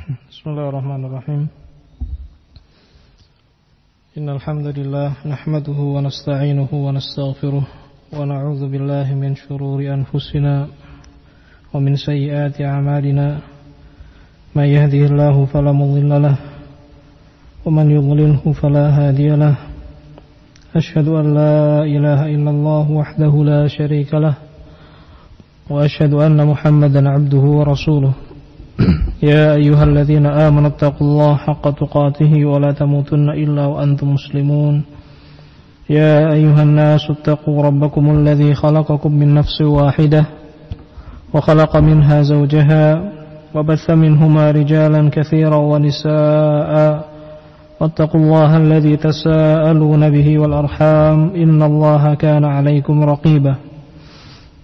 Bismillahirrahmanirrahim. Innal hamdalillah nahmaduhu wa nasta'inuhu wa nastaghfiruh wa na'udzu billahi min shururi anfusina wa min sayyiati a'malina. May yahdihillahu fala mudilla lahu wa man yudlilhu fala hadiya lahu. Asyhadu an la ilaha illallah wahdahu la syarika lahu wa asyhadu anna Muhammadan 'abduhu wa rasuluh. يا أيها الذين آمنوا اتقوا الله حق تقاته ولا تموتن إلا وأنتم مسلمون يا أيها الناس اتقوا ربكم الذي خلقكم من نفس واحدة وخلق منها زوجها وبث منهما رجالا كثيرا ونساء واتقوا الله الذي تساءلون به والأرحام إن الله كان عليكم رقيبا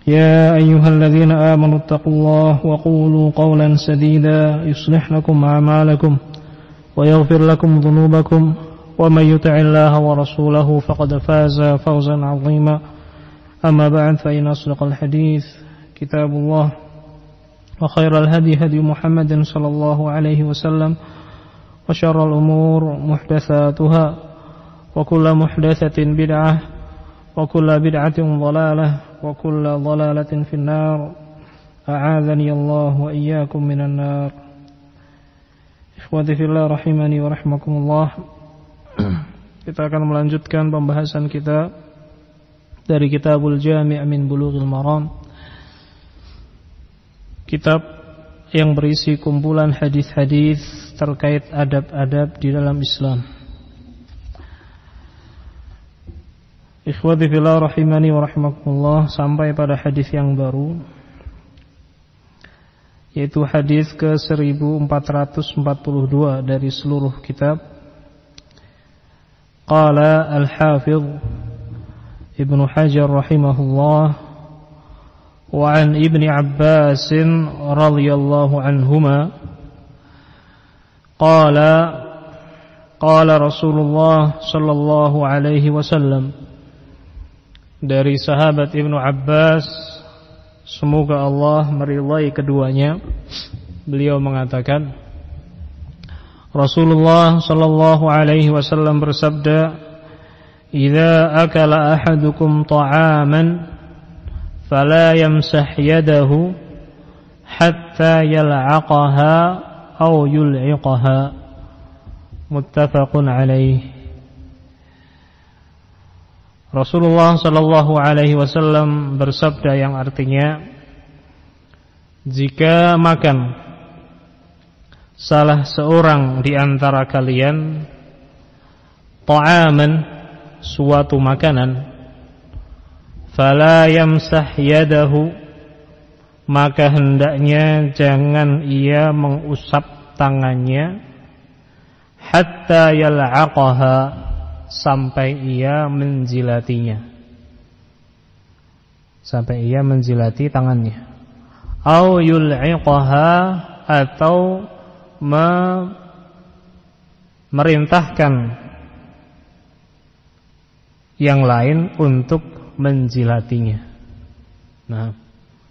يا أيها الذين آمنوا اتقوا الله وقولوا قولا سديدا يصلح لكم أعمالكم ويغفر لكم ذنوبكم ومن يطع الله ورسوله فقد فاز فوزا عظيما أما بعد فإن أصدق الحديث كتاب الله وخير الهدي هدي محمد صلى الله عليه وسلم وشر الأمور محدثاتها وكل محدثة بدعة وكل بدعة ضلالة وكل ضلالة في النار أعاذني الله وإياكم من النار. Ikhwati fillah rahimani wa rahmakumullah. Kita akan melanjutkan pembahasan kita dari Kitabul Jami' min Bulughil Maram, kitab yang berisi kumpulan hadis-hadis terkait adab-adab di dalam Islam. Ikhwati fillah rahimani wa rahmakumullah, sampai pada hadis yang baru, yaitu hadis ke 1442 dari seluruh kitab. Qala al-Hafidh Ibnu Hajar rahimahullah wa an Ibni Abbas radhiyallahu anhuma qala Rasulullah sallallahu alaihi wasallam. Dari sahabat Ibnu Abbas, semoga Allah meridai keduanya, beliau mengatakan, Rasulullah sallallahu alaihi wasallam bersabda, "Idza akala ahadukum ta'aman fala yamsah yadahu hatta yal'aqaha aw yul'iqaha." Muttafaqun alaih. Rasulullah sallallahu alaihi wasallam bersabda yang artinya, jika makan salah seorang di antara kalian ta'aman, suatu makanan, fala yamsah yadahu, maka hendaknya jangan ia mengusap tangannya, hatta yal'aqaha, sampai ia menjilatinya, sampai ia menjilati tangannya, au yul'iqaha, atau memerintahkan yang lain untuk menjilatinya. Nah,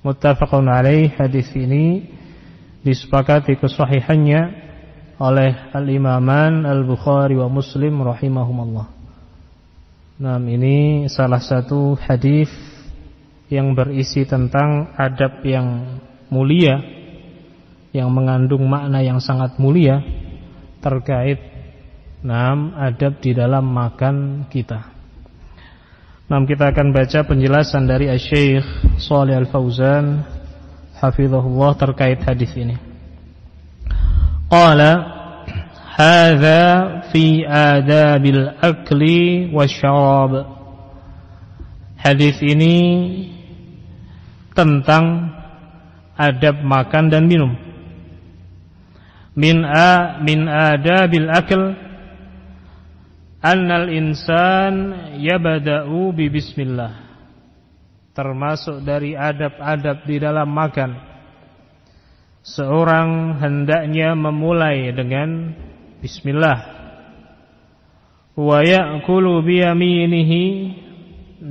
muttafaqun alaih, hadis ini disepakati kesahihannya oleh Al-Imaman Al-Bukhari wa Muslim rahimahumullah. Nah, ini salah satu hadis yang berisi tentang adab yang mulia, yang mengandung makna yang sangat mulia terkait adab di dalam makan kita. Kita akan baca penjelasan dari Asy-Syaikh Shalih Al-Fauzan hafizahullah terkait hadis ini. Qala hadza fi adabil akli wasyarab. Hadis ini tentang adab makan dan minum. Min adabil akl annal insan yabda'u bi bismillah. Termasuk dari adab-adab di dalam makan, seorang hendaknya memulai dengan bismillah. Wa ya'kulu bi yaminihi,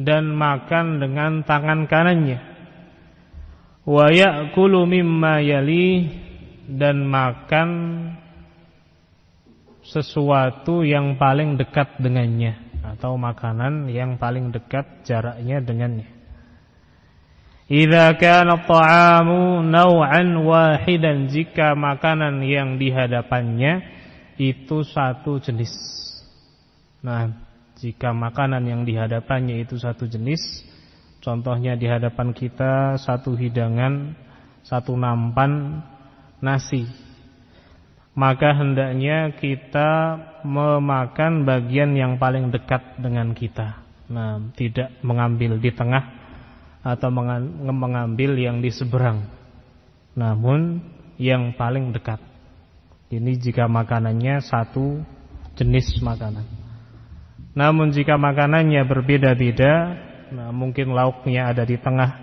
dan makan dengan tangan kanannya. Wa ya'kulu mimma yali, dan makan sesuatu yang paling dekat dengannya, atau makanan yang paling dekat jaraknya dengannya. Idza kana at-ta'amu naw'an wahidan, jika makanan yang dihadapannya itu satu jenis. Nah, jika makanan yang dihadapannya itu satu jenis, contohnya di hadapan kita satu hidangan, satu nampan nasi, maka hendaknya kita memakan bagian yang paling dekat dengan kita. Nah, tidak mengambil di tengah atau mengambil yang di seberang, namun yang paling dekat. Ini jika makanannya satu jenis makanan. Namun jika makanannya berbeda-beda, nah, mungkin lauknya ada di tengah,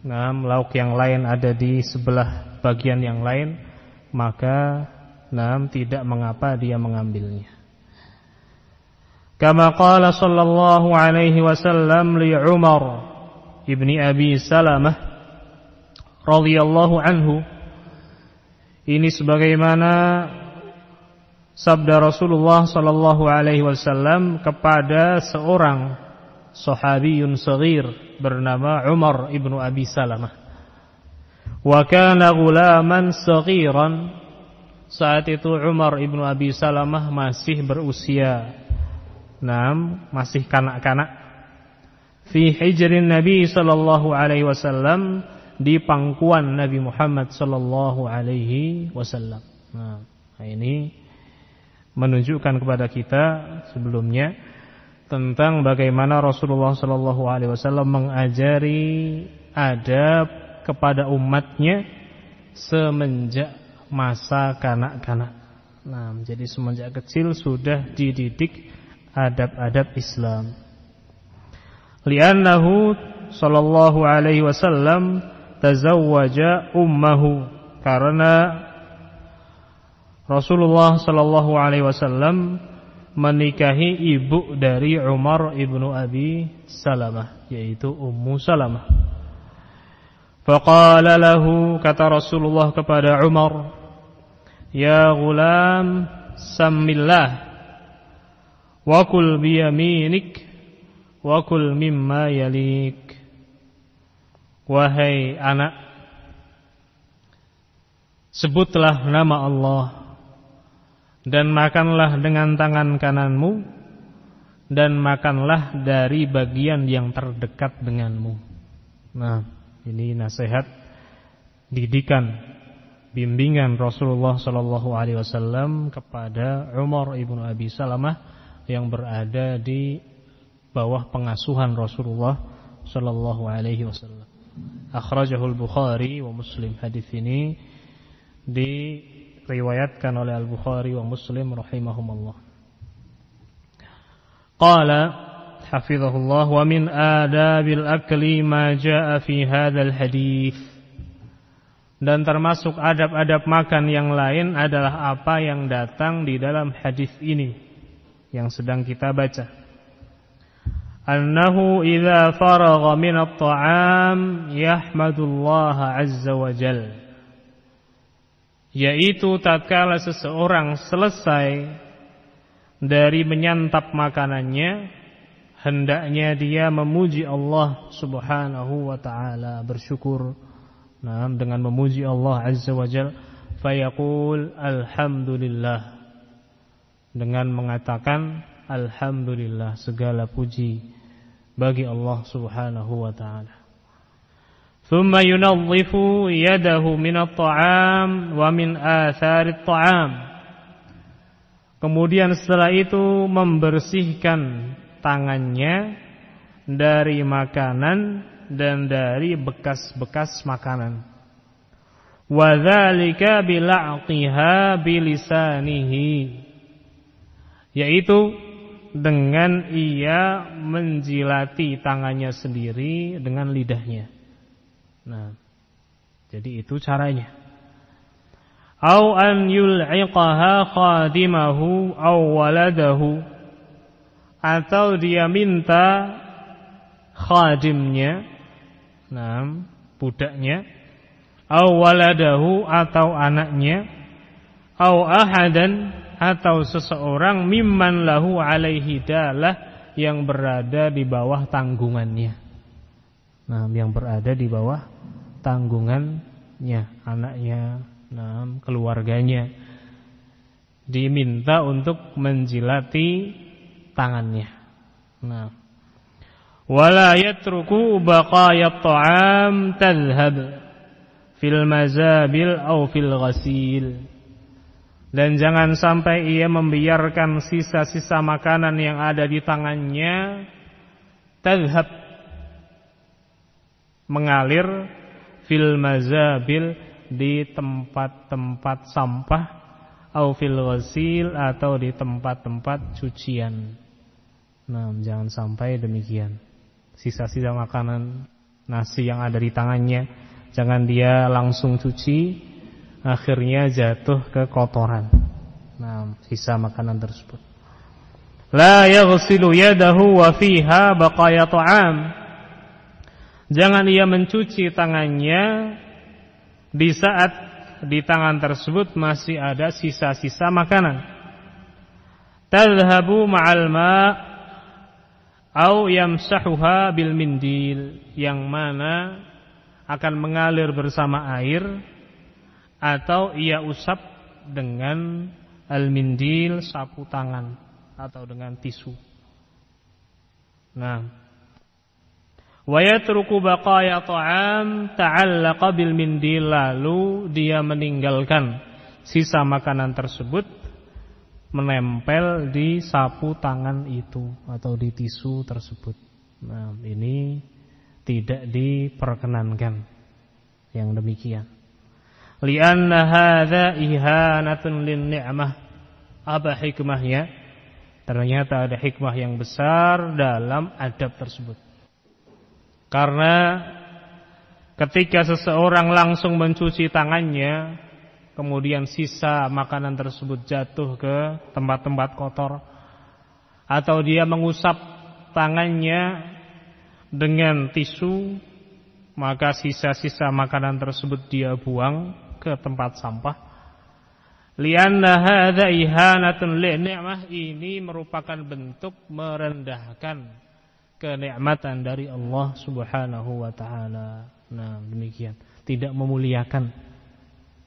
nah, lauk yang lain ada di sebelah bagian yang lain, maka tidak mengapa dia mengambilnya. Kama qala sallallahu alaihi wasallam li Umar ibni Abi Salamah radhiyallahu anhu, ini sebagaimana sabda Rasulullah sallallahu alaihi wasallam kepada seorang sahabiyun saghir bernama Umar ibnu Abi Salamah. Wa kana ghulaman saghiran, saat itu Umar ibnu Abi Salamah masih berusia masih kanak-kanak. Fi hijrin Nabi sallallahu alaihi wasallam, di pangkuan Nabi Muhammad sallallahu alaihi wasallam. Nah, ini menunjukkan kepada kita sebelumnya tentang bagaimana Rasulullah sallallahu alaihi wasallam mengajari adab kepada umatnya semenjak masa kanak-kanak. Nah, jadi semenjak kecil sudah dididik adab-adab Islam. Li'annahu sallallahu alaihi wasallam tazawwaja ummahu, karena Rasulullah sallallahu alaihi wasallam menikahi ibu dari Umar ibnu Abi Salamah, yaitu Ummu Salamah. Faqala lahu, kata Rasulullah kepada Umar, ya ghulam sammillah wa kul biyaminik wa kul mimma yalik. Wahai anak, sebutlah nama Allah dan makanlah dengan tangan kananmu, dan makanlah dari bagian yang terdekat denganmu. Nah, ini nasihat, didikan, bimbingan Rasulullah sallallahu alaihi wasallam kepada Umar ibnu Abi Salamah yang berada di bawah pengasuhan Rasulullah sallallahu alaihi wasallam. Akhrajahul Bukhari wa Muslim. Hadis ini diriwayatkan oleh Al-Bukhari wa Muslim rahimahumullah. Qala hafizahullah, wa min adabil akli ma jaa fi hadzal hadits. Dan termasuk adab-adab makan yang lain adalah apa yang datang di dalam hadis ini yang sedang kita baca. Annahu idza faragha min at-ta'am yahmadullah azza wa jalla, yaitu tatkala seseorang selesai dari menyantap makanannya, hendaknya dia memuji Allah subhanahu wa ta'ala, bersyukur dengan memuji Allah azza wa jalla. Fayaqul alhamdulillah, dengan mengatakan alhamdulillah, segala puji bagi Allah subhanahu wa ta'ala. Thumma yunadhifu yadahu min at-ta'am wa min athari at-ta'am. Kemudian setelah itu membersihkan tangannya dari makanan dan dari bekas-bekas makanan. Wa dzalika bila'qiha bilisanihi, yaitu dengan ia menjilati tangannya sendiri dengan lidahnya. Nah, jadi itu caranya. Au an yul'iqaha khadimahu aw waladahu, atau dia minta khadimnya, budaknya, aw waladahu atau anaknya, aw ahadan atau seseorang mimman lahu alaihi dalah yang berada di bawah tanggungannya. Nah, yang berada di bawah tanggungannya, anaknya, keluarganya, diminta untuk menjilati tangannya. Nah, wala yatruku baqaya ta'am tadhhab fil mazabil aw fil ghasil. Dan jangan sampai ia membiarkan sisa-sisa makanan yang ada di tangannya tadhhab, mengalir, fil mazabil, di tempat-tempat sampah, au fil ghasil, atau di tempat-tempat cucian. Nah, jangan sampai demikian. Sisa-sisa makanan, nasi yang ada di tangannya, jangan dia langsung cuci, akhirnya jatuh ke kotoran. Nah, sisa makanan tersebut. La yaghsilu yadahu wa fiha baqaya ta'am. Jangan ia mencuci tangannya di saat di tangan tersebut masih ada sisa-sisa makanan. Tadhhabu ma'al ma' au yamsahuha bil mindil, yang mana akan mengalir bersama air atau ia usap dengan al-mindil, sapu tangan, atau dengan tisu. Nah, wa yatruku baqaya ta'am ta'allaqa bil mindil, lalu dia meninggalkan sisa makanan tersebut menempel di sapu tangan itu atau di tisu tersebut. Nah, ini tidak diperkenankan yang demikian. Lianna hadza ihanatun lin ni'mah. Apa hikmahnya? Ternyata ada hikmah yang besar dalam adab tersebut. Karena ketika seseorang langsung mencuci tangannya, kemudian sisa makanan tersebut jatuh ke tempat-tempat kotor, atau dia mengusap tangannya dengan tisu, maka sisa-sisa makanan tersebut dia buang ke tempat sampah. Lianna hadza ihanatun li'ni'mah, ini merupakan bentuk merendahkan kenikmatan dari Allah Subhanahu wa taala. Nah, demikian, tidak memuliakan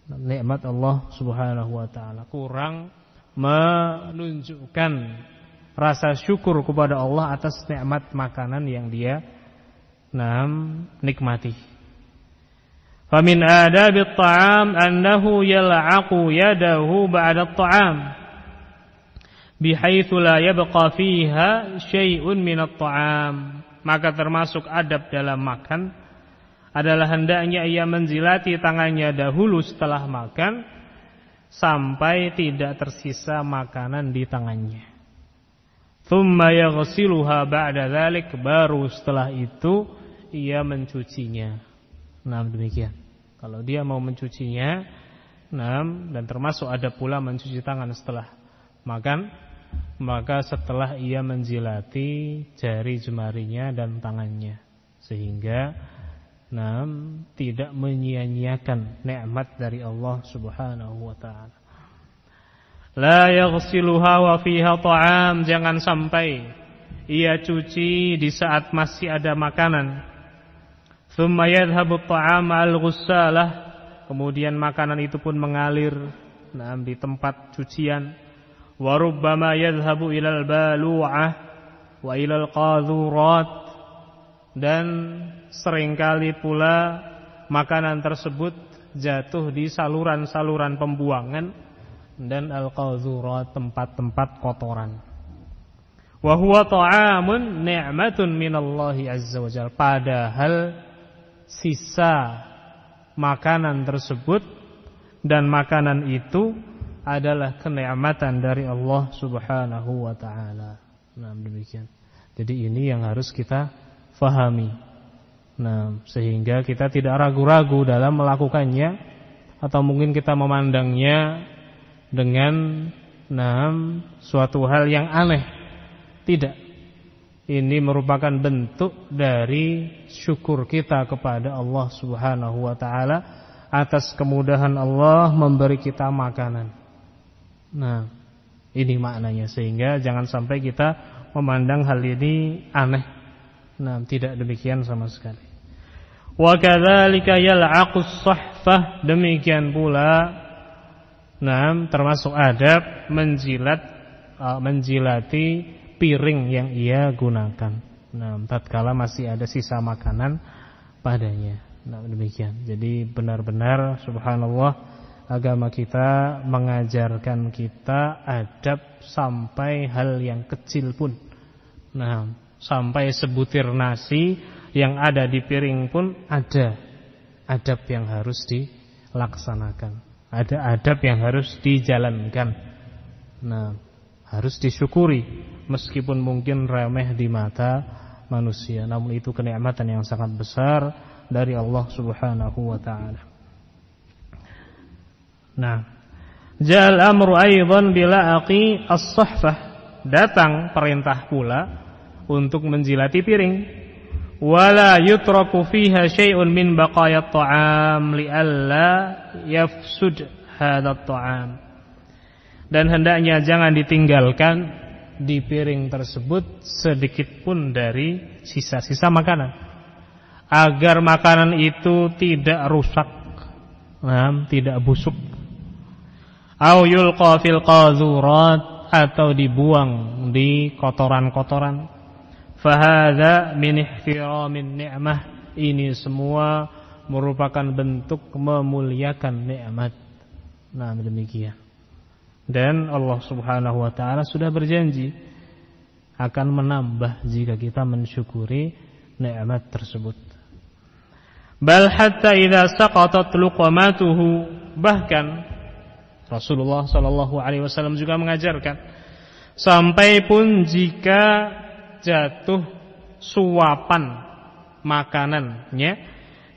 nikmat Allah Subhanahu wa taala, kurang menunjukkan rasa syukur kepada Allah atas nikmat makanan yang dia nikmati. Famin adabit ta'am annahu yal'aqu yadahu ba'da at-ta'am bihaitsu la yabqa fiha syai'un min at-ta'am. Maka termasuk adab dalam makan adalah hendaknya ia menjilati tangannya dahulu setelah makan sampai tidak tersisa makanan di tangannya. Tsumma yaghsiluha ba'da dzalik, baru setelah itu ia mencucinya. Nah, demikian. Kalau dia mau mencucinya, dan termasuk ada pula mencuci tangan setelah makan, maka setelah ia menjilati jari jemarinya dan tangannya, sehingga tidak menyia-nyiakan nikmat dari Allah Subhanahu wa taala. La yaghsiluha wa fiha ta'am, jangan sampai ia cuci di saat masih ada makanan. Tsumma yadhhabu at-ta'am al-ghussalah, kemudian makanan itu pun mengalir di tempat cucian. Wa rubbama yadhhabu ilal balu'ah wa ilal qadhurat, dan seringkali pula makanan tersebut jatuh di saluran-saluran pembuangan dan al-qadhurat, tempat-tempat kotoran. Wa huwa ta'amun ni'matun minallahi azza wa jalla, padahal sisa makanan tersebut dan makanan itu adalah kenikmatan dari Allah Subhanahu wa taala. Nah, demikian. Jadi ini yang harus kita fahami. Nah, sehingga kita tidak ragu-ragu dalam melakukannya, atau mungkin kita memandangnya dengan suatu hal yang aneh. Tidak. Ini merupakan bentuk dari syukur kita kepada Allah Subhanahu wa taala atas kemudahan Allah memberi kita makanan. Nah, ini maknanya, sehingga jangan sampai kita memandang hal ini aneh. Nah, tidak demikian sama sekali. Wa kadzalika yal'aqus sahfah, demikian pula termasuk adab menjilati piring yang ia gunakan. Tatkala masih ada sisa makanan padanya. Demikian. Jadi benar-benar subhanallah, agama kita mengajarkan kita adab sampai hal yang kecil pun. Sampai sebutir nasi yang ada di piring pun ada adab yang harus dilaksanakan. Ada adab yang harus dijalankan. Harus disyukuri meskipun mungkin remeh di mata manusia, namun itu kenikmatan yang sangat besar dari Allah Subhanahu wa taala. Ja'al amru aidan bila aqi as-sahfah, datang perintah pula untuk menjilati piring. Wala yutraku fiha syai'un min baqayat ta'am li'alla yafsud hadhat ta'am. Dan hendaknya jangan ditinggalkan di piring tersebut sedikit pun dari sisa-sisa makanan, agar makanan itu tidak rusak, tidak busuk. Au yulqa fil qazurat, atau dibuang di kotoran-kotoran. Fahadha min ihtiramin ni'mah, ini semua merupakan bentuk memuliakan nikmat. Demikian. Dan Allah Subhanahu wa taala sudah berjanji akan menambah jika kita mensyukuri nikmat tersebut. Bal hatta idza saqatat luqmatuhu, bahkan Rasulullah sallallahu alaihi wasallam juga mengajarkan, sampai pun jika jatuh suapan makanannya,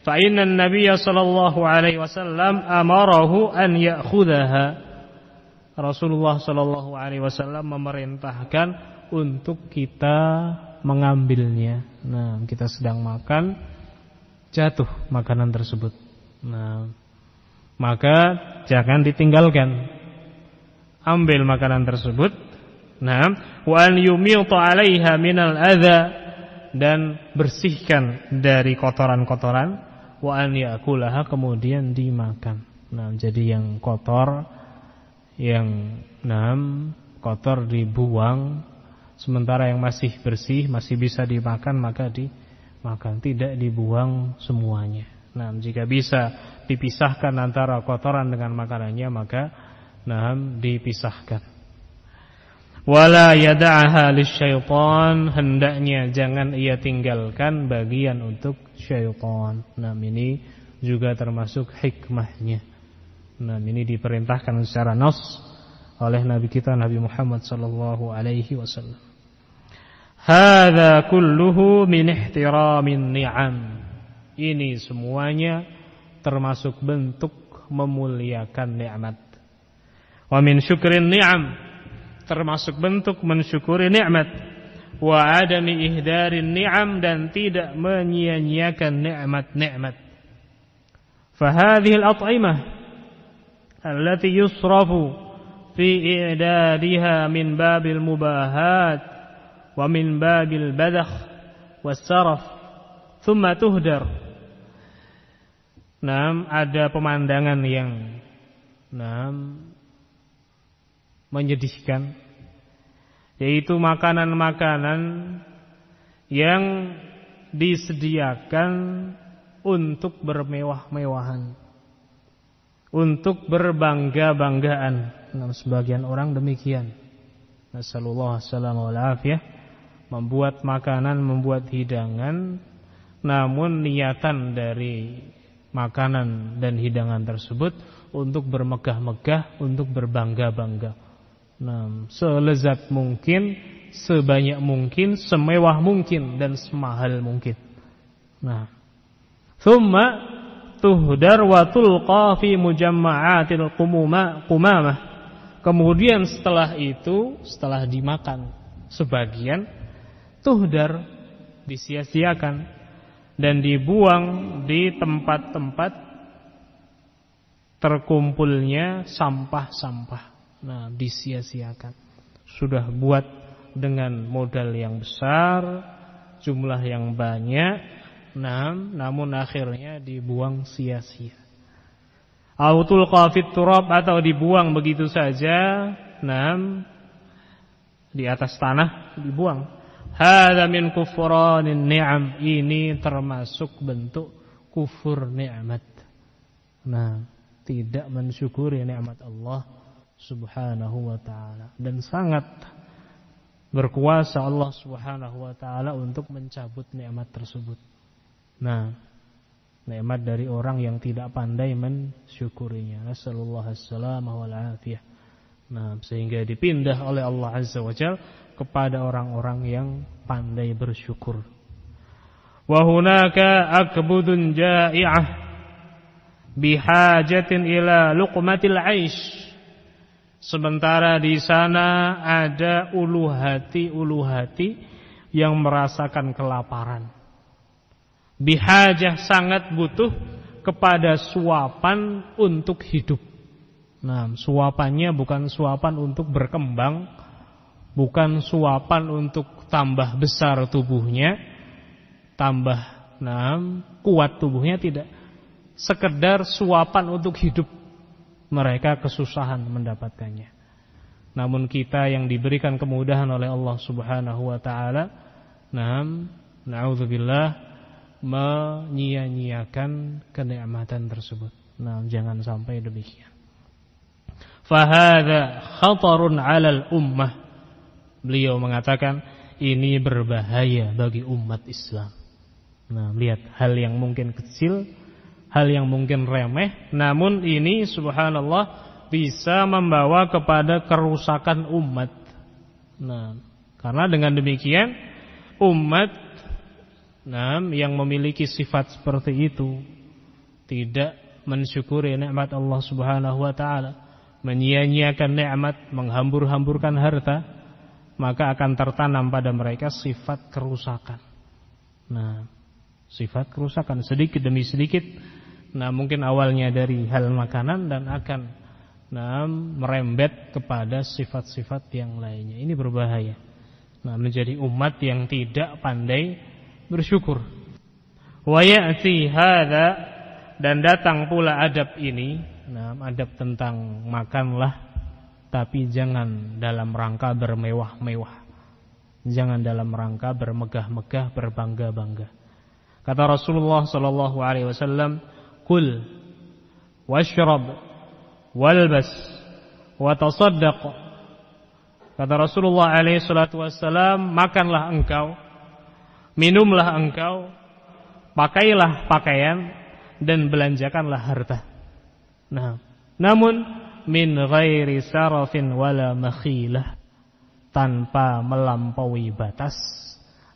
fa inna an-nabiy sallallahu alaihi wasallam amarahu an ya'khudhaha. Rasulullah sallallahu alaihi wasallam memerintahkan untuk kita mengambilnya. Kita sedang makan, jatuh makanan tersebut. Maka jangan ditinggalkan. Ambil makanan tersebut. Wa an yumita 'alaiha minal adza, dan bersihkan dari kotoran-kotoran. Wa an ya'kulaha, kemudian dimakan. Jadi yang kotor, kotor dibuang, sementara yang masih bersih, masih bisa dimakan, maka dimakan, tidak dibuang semuanya. Jika bisa dipisahkan antara kotoran dengan makanannya, maka dipisahkan. Wala yada'aha lisyaitan, hendaknya jangan ia tinggalkan bagian untuk syaitan. Ini juga termasuk hikmahnya. Ini diperintahkan secara nas oleh Nabi kita Nabi Muhammad sallallahu alaihi wasallam. Hadza kulluhu min ihtiramin ni'am. Ini semuanya termasuk bentuk memuliakan nikmat. Wa min syukrin ni'am, termasuk bentuk mensyukuri nikmat. Wa adami ihdarin ni'am, dan tidak menyia-nyiakan nikmat-nikmat. Fa hadhihi al-at'imah allati yusrafu fi i'dadiha min babil mubahat wa min babil badakh was-saraf thumma tuhdar. Ada pemandangan yang menyedihkan, yaitu makanan-makanan yang disediakan untuk bermewah-mewahan, untuk berbangga-banggaan. Sebagian orang demikian. Nasallallahu alaihi wasallam, membuat makanan, membuat hidangan, namun niatan dari makanan dan hidangan tersebut untuk bermegah-megah, untuk berbangga-bangga. Selezat mungkin, sebanyak mungkin, semewah mungkin, dan semahal mungkin. Thumma tuhdar wa tulqa fi mujamma'atil qumamah. Kemudian setelah itu, setelah dimakan sebagian, tuhdar, disia-siakan dan dibuang di tempat-tempat terkumpulnya sampah-sampah. Nah, disia-siakan. Sudah buat dengan modal yang besar, jumlah yang banyak, namun akhirnya dibuang sia-sia. Autul qafit turab, atau dibuang begitu saja, di atas tanah dibuang. Hadza min kufranin ni'am, ini termasuk bentuk kufur nikmat. Tidak mensyukuri nikmat Allah Subhanahu wa ta'ala, dan sangat berkuasa Allah Subhanahu wa ta'ala untuk mencabut nikmat tersebut. Nikmat dari orang yang tidak pandai mensyukurinya. Nasallallahu as-salamah wal afiyah. Sehingga dipindah oleh Allah Azza wa Jalla kepada orang-orang yang pandai bersyukur. Wa hunaka akbudun ja'i'ah bihajatin ila luqmatil 'aish. Sementara di sana ada ulu hati yang merasakan kelaparan. Bihajah, sangat butuh kepada suapan untuk hidup. Suapannya bukan suapan untuk berkembang, bukan suapan untuk tambah besar tubuhnya, tambah kuat tubuhnya, tidak. Sekedar suapan untuk hidup. Mereka kesusahan mendapatkannya. Namun kita yang diberikan kemudahan oleh Allah Subhanahu wa ta'ala, na'udzubillah, menyia-nyiakan kenikmatan tersebut. Jangan sampai demikian. Fahadha khatarun 'alal ummah. Beliau mengatakan ini berbahaya bagi umat Islam. Lihat, hal yang mungkin kecil, hal yang mungkin remeh, namun ini subhanallah bisa membawa kepada kerusakan umat. Karena dengan demikian umat yang memiliki sifat seperti itu, tidak mensyukuri nikmat Allah Subhanahu wa ta'ala, menyia-nyiakan nikmat, menghambur-hamburkan harta, maka akan tertanam pada mereka sifat kerusakan. Sifat kerusakan sedikit demi sedikit. Mungkin awalnya dari hal makanan dan akan merembet kepada sifat-sifat yang lainnya. Ini berbahaya. Menjadi umat yang tidak pandai bersyukur. Wa ya'ti hadza, dan datang pula adab ini, adab tentang makanlah, tapi jangan dalam rangka bermewah-mewah. Jangan dalam rangka bermegah-megah, berbangga-bangga. Kata Rasulullah sallallahu alaihi wasallam, kul washrab walbas watasaddaq. Kata Rasulullah alaihi salatu wassalam, makanlah engkau, minumlah engkau, pakailah pakaian, dan belanjakanlah harta. Namun min ghairi sarafin wala makhilah, tanpa melampaui batas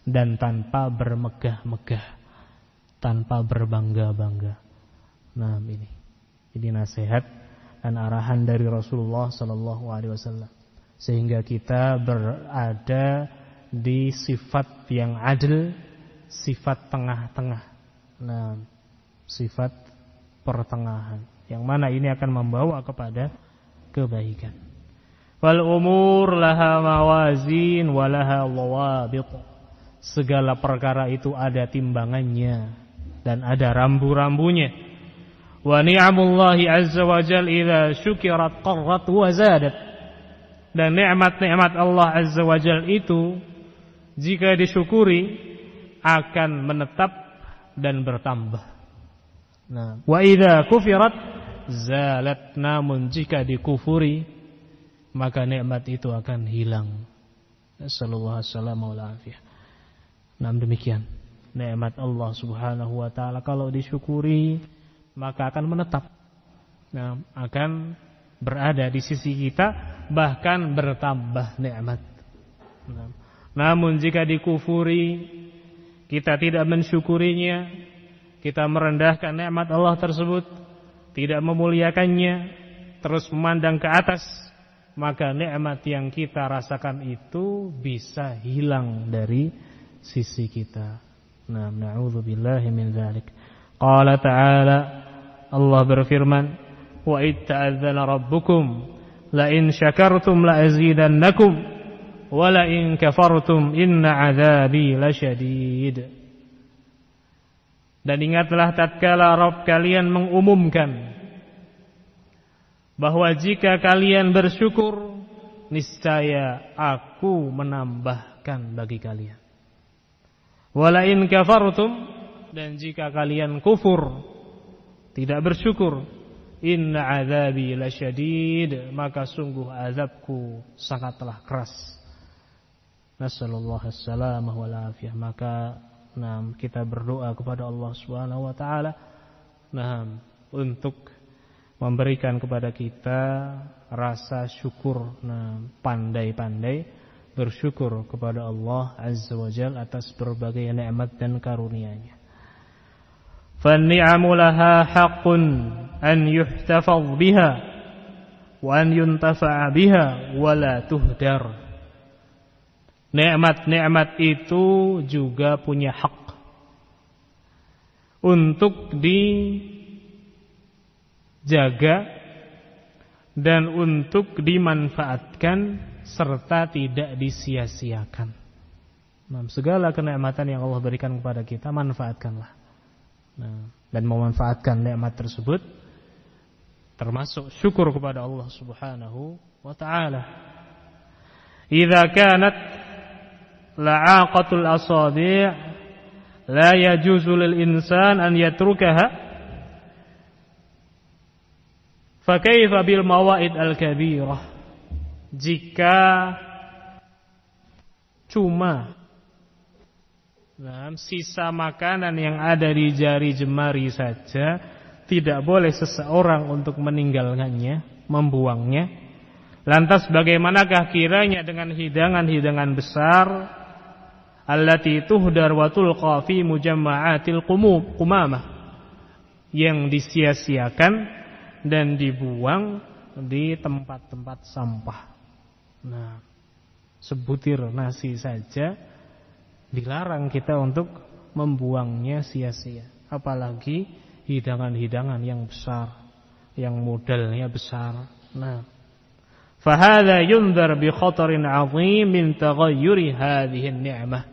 dan tanpa bermegah-megah, tanpa berbangga-bangga. Ini nasihat dan arahan dari Rasulullah sallallahu alaihi wasallam, sehingga kita berada di sifat yang adil, sifat tengah-tengah. Sifat pertengahan, yang mana ini akan membawa kepada kebaikan. Wal umur laha mawazin wa laha dhawabit. Segala perkara itu ada timbangannya dan ada rambu-rambunya. Wa ni'amullahi azza wa jalla idza syukirat qarrat wa zadat. Dan nikmat-nikmat Allah azza wa jalla itu jika disyukuri akan menetap dan bertambah. Wa idza kufirat zalat, namun jika dikufuri maka nikmat itu akan hilang. Sallallahu alaihi wasallam wal afiyah. Demikian nikmat Allah Subhanahu wa taala, kalau disyukuri maka akan menetap, akan berada di sisi kita, bahkan bertambah nikmat. Namun jika dikufuri, kita tidak mensyukurinya, kita merendahkan nikmat Allah tersebut, tidak memuliakannya, terus memandang ke atas, maka nikmat yang kita rasakan itu bisa hilang dari sisi kita. Na'udzubillahi min dzalik. Qala ta'ala, Allah berfirman, wa id ta'adzana rabbukum la in syakartum la azidannakum wa la in kafartum inna 'adzabi lasyadid. Dan ingatlah tatkala Rabb kalian mengumumkan bahwa jika kalian bersyukur, niscaya aku menambahkan bagi kalian. Wala in kafartum, dan jika kalian kufur, tidak bersyukur, inna adzabi lasyadid, maka sungguh azabku sangatlah keras. Nasallallahu assalamah wal afiyah. Maka kita berdoa kepada Allah Subhanahu wa taala untuk memberikan kepada kita rasa syukur, pandai-pandai bersyukur kepada Allah Azza wa Jalla atas berbagai nikmat dan karunia-Nya. Fan-ni'amu laha haqqun an yuhtafaz biha wa an yuntafa'a biha wa la tuhdar. Nikmat-nikmat itu juga punya hak untuk dijaga dan untuk dimanfaatkan serta tidak disia-siakan. Segala kenikmatan yang Allah berikan kepada kita, manfaatkanlah. Dan memanfaatkan nikmat tersebut termasuk syukur kepada Allah Subhanahu wa taala. Idza kanat la'aqatul asabi' la yajuzu lil insan an yatrukaha fa kaifa bil mawaid al kabirah. Jika cuma sisa makanan yang ada di jari jemari saja, tidak boleh seseorang untuk meninggalkannya, membuangnya. Lantas bagaimanakah kiranya dengan hidangan-hidangan besar allati tuhdar wa tulqa fi mujamma'atil qumamah, yang disia-siakan dan dibuang di tempat-tempat sampah. Sebutir nasi saja dilarang kita untuk membuangnya sia-sia, apalagi hidangan-hidangan yang besar, yang modalnya besar. Fahadha yundar bi khatarin 'azim min taghayyuri hadhihi an-ni'mah.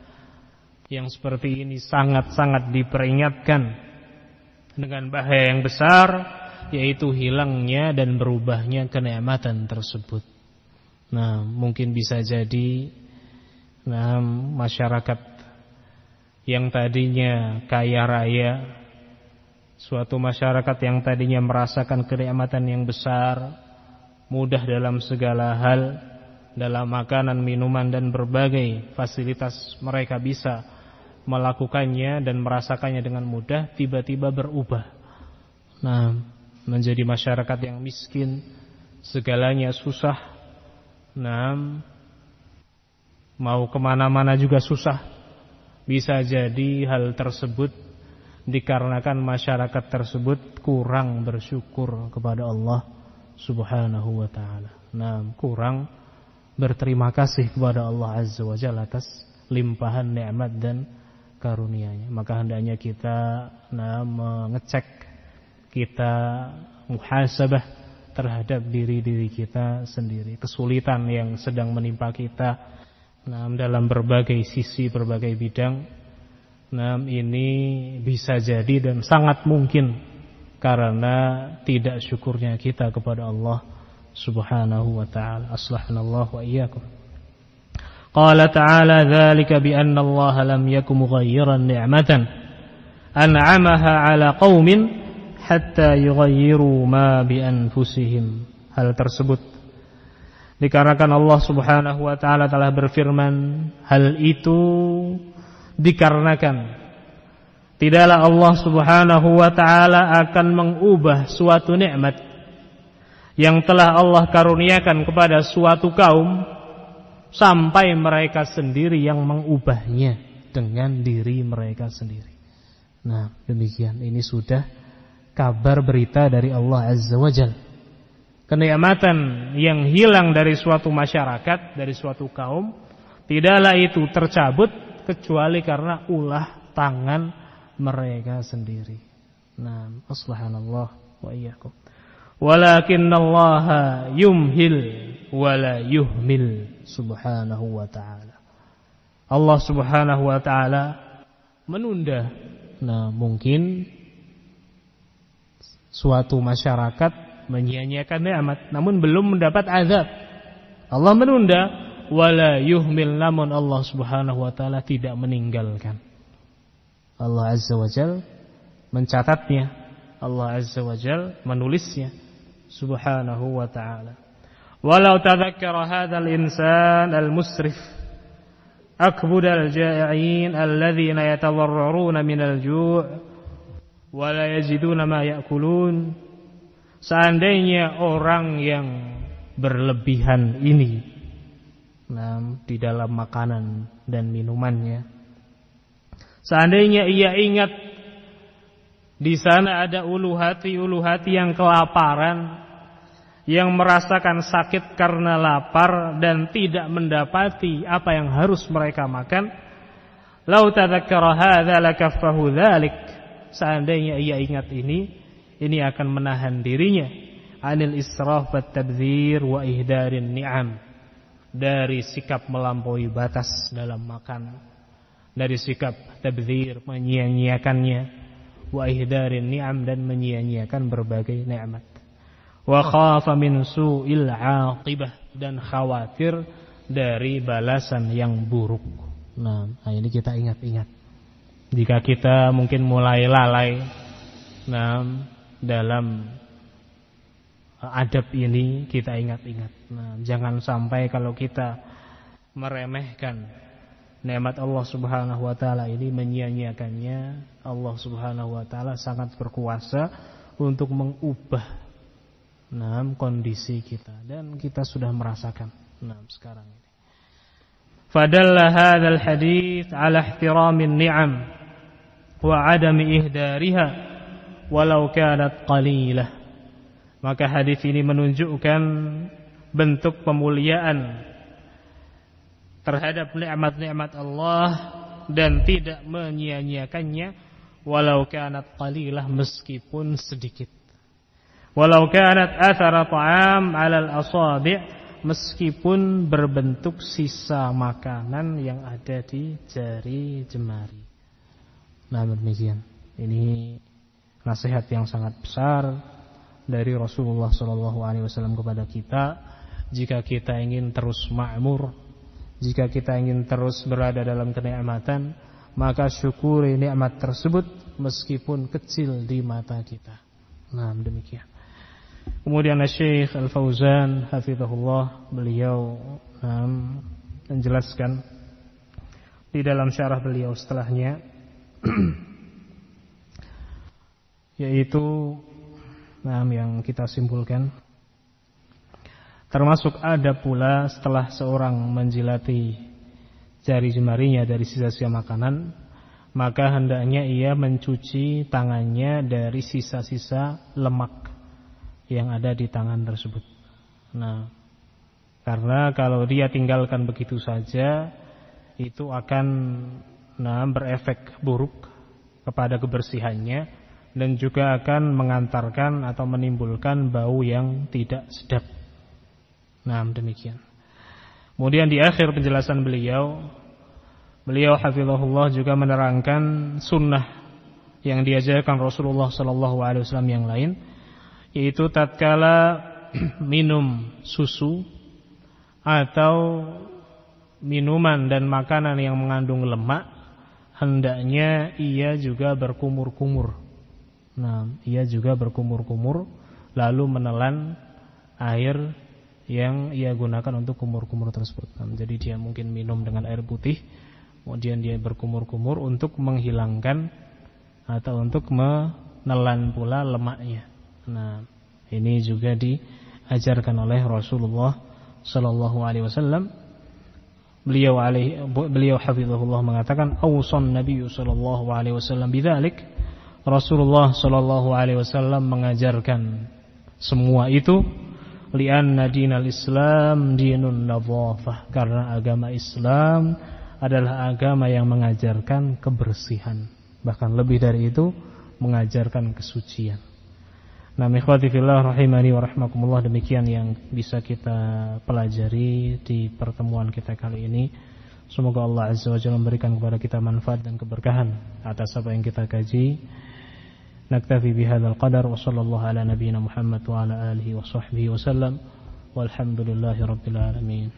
Yang seperti ini sangat-sangat diperingatkan dengan bahaya yang besar, yaitu hilangnya dan berubahnya kenikmatan tersebut. Mungkin bisa jadi masyarakat yang tadinya kaya raya, suatu masyarakat yang tadinya merasakan kenikmatan yang besar, mudah dalam segala hal, dalam makanan, minuman dan berbagai fasilitas mereka bisa melakukannya dan merasakannya dengan mudah, tiba-tiba berubah. Menjadi masyarakat yang miskin, segalanya susah. Mau kemana-mana juga susah. Bisa jadi hal tersebut dikarenakan masyarakat tersebut kurang bersyukur kepada Allah Subhanahu wa ta'ala. Kurang berterima kasih kepada Allah Azza wa Jalla atas limpahan nikmat dan karunia-Nya. Maka hendaknya kita mengecek, kita muhasabah terhadap diri-diri kita sendiri. Kesulitan yang sedang menimpa kita dalam berbagai sisi, berbagai bidang, ini bisa jadi dan sangat mungkin karena tidak syukurnya kita kepada Allah Subhanahu wa ta'ala. Aslahanallahu wa iyyakum. Qala ta'ala dzalika bi anna Allah lam yakum mughayyiran ni'matan an'amaha 'ala qaumin hatta yughayyiru ma bi anfusihim. Hal tersebut dikarenakan Allah Subhanahu wa ta'ala telah berfirman, hal itu dikarenakan tidaklah Allah Subhanahu wa ta'ala akan mengubah suatu nikmat yang telah Allah karuniakan kepada suatu kaum sampai mereka sendiri yang mengubahnya dengan diri mereka sendiri. Demikian, ini sudah kabar berita dari Allah Azza wa Jalla. Kenikmatan yang hilang dari suatu masyarakat, dari suatu kaum, tidaklah itu tercabut kecuali karena ulah tangan mereka sendiri. Aslahanallah wa iyyakum. Walakinallaha yumhil wala yuhmil subhanahu wa ta'ala. Allah subhanahu wa ta'ala menunda. Nah, mungkin suatu masyarakat menyia-nyiakan nikmat namun belum mendapat azab. Allah menunda, wala yuhmil, namun Allah subhanahu wa ta'ala tidak meninggalkan. Allah azza wa jal mencatatnya, Allah azza wa jal menulisnya subhanahu wa ta'ala. Walau tadhakkara hadzal insan al-musrif akbud al-ja'i'in alladhina yatadarraruna minal ju' wa la yajiduna ma ya'kulun. Seandainya orang yang berlebihan ini di dalam makanan dan minumannya, seandainya ia ingat di sana ada ulu hati yang kelaparan, yang merasakan sakit karena lapar dan tidak mendapati apa yang harus mereka makan, lau tadzakkara hadza lakaffahu dzalik, seandainya ia ingat ini akan menahan dirinya anil israf wat tabdzir wa ihdarin ni'am, dari sikap melampaui batas dalam makan, dari sikap tabdzir menyia-nyiakannya, wa ihdarin ni'am, dan menyia-nyiakan berbagai nikmat, wa khafa min su'il 'aqibah, dan khawatir dari balasan yang buruk. Nah, ini kita ingat-ingat. Jika kita mungkin mulai lalai dalam adab ini, kita ingat-ingat. Nah, jangan sampai kalau kita meremehkan nikmat Allah subhanahu wa ta'ala ini, menyia-nyiakannya. Allah subhanahu wa ta'ala sangat berkuasa untuk mengubah kondisi kita, dan kita sudah merasakan sekarang ini. Fadalla hadzal hadits ala ihtiramin ni'am wa 'adami ihdariha walau kanat qalilah. Maka hadis ini menunjukkan bentuk pemuliaan terhadap nikmat-nikmat Allah dan tidak menyia-nyiakannya, walau kanat qalilah, meskipun sedikit. Walau kanat athara ta'am 'alal asabi', meskipun berbentuk sisa makanan yang ada di jari jemari. Nah, demikian. Ini nasihat yang sangat besar dari Rasulullah SAW kepada kita. Jika kita ingin terus makmur, jika kita ingin terus berada dalam kenikmatan, maka syukuri nikmat tersebut meskipun kecil di mata kita. Nah, demikian. Kemudian Syekh Al-Fauzan hafizahullah, beliau menjelaskan di dalam syarah beliau setelahnya yaitu yang kita simpulkan, termasuk ada pula setelah seorang menjilati jari jemarinya dari sisa-sisa makanan, maka hendaknya ia mencuci tangannya dari sisa-sisa lemak yang ada di tangan tersebut. Nah, karena kalau dia tinggalkan begitu saja, itu akan berefek buruk kepada kebersihannya, dan juga akan mengantarkan atau menimbulkan bau yang tidak sedap. Nah, demikian. Kemudian di akhir penjelasan beliau hafizahullah juga menerangkan sunnah yang diajarkan Rasulullah SAW yang lain, yaitu tatkala minum susu atau minuman dan makanan yang mengandung lemak, hendaknya ia juga berkumur-kumur. Nah, ia juga berkumur-kumur lalu menelan air yang ia gunakan untuk kumur-kumur tersebut. Jadi dia mungkin minum dengan air putih, kemudian dia berkumur-kumur untuk menghilangkan atau untuk menelan pula lemaknya. Nah, ini juga diajarkan oleh Rasulullah sallallahu alaihi wasallam. Beliau hafizahullah mengatakan, "Awsan Nabi sallallahu alaihi wasallam bidzalik." Rasulullah sallallahu alaihi wasallam mengajarkan semua itu, li'anna dinal Islam dinun nadhafah, karena agama Islam adalah agama yang mengajarkan kebersihan, bahkan lebih dari itu, mengajarkan kesucian. Nah, ikhwati fillah rahimani wa rahmakumullah, demikian yang bisa kita pelajari di pertemuan kita kali ini. Semoga Allah Azza wa Jalla memberikan kepada kita manfaat dan keberkahan atas apa yang kita kaji. Naktafi bihadzal qadar wa sallallahu ala nabiyyina Muhammad wa ala alihi wa sahbihi wa sallam. Walhamdulillahi rabbil alamin.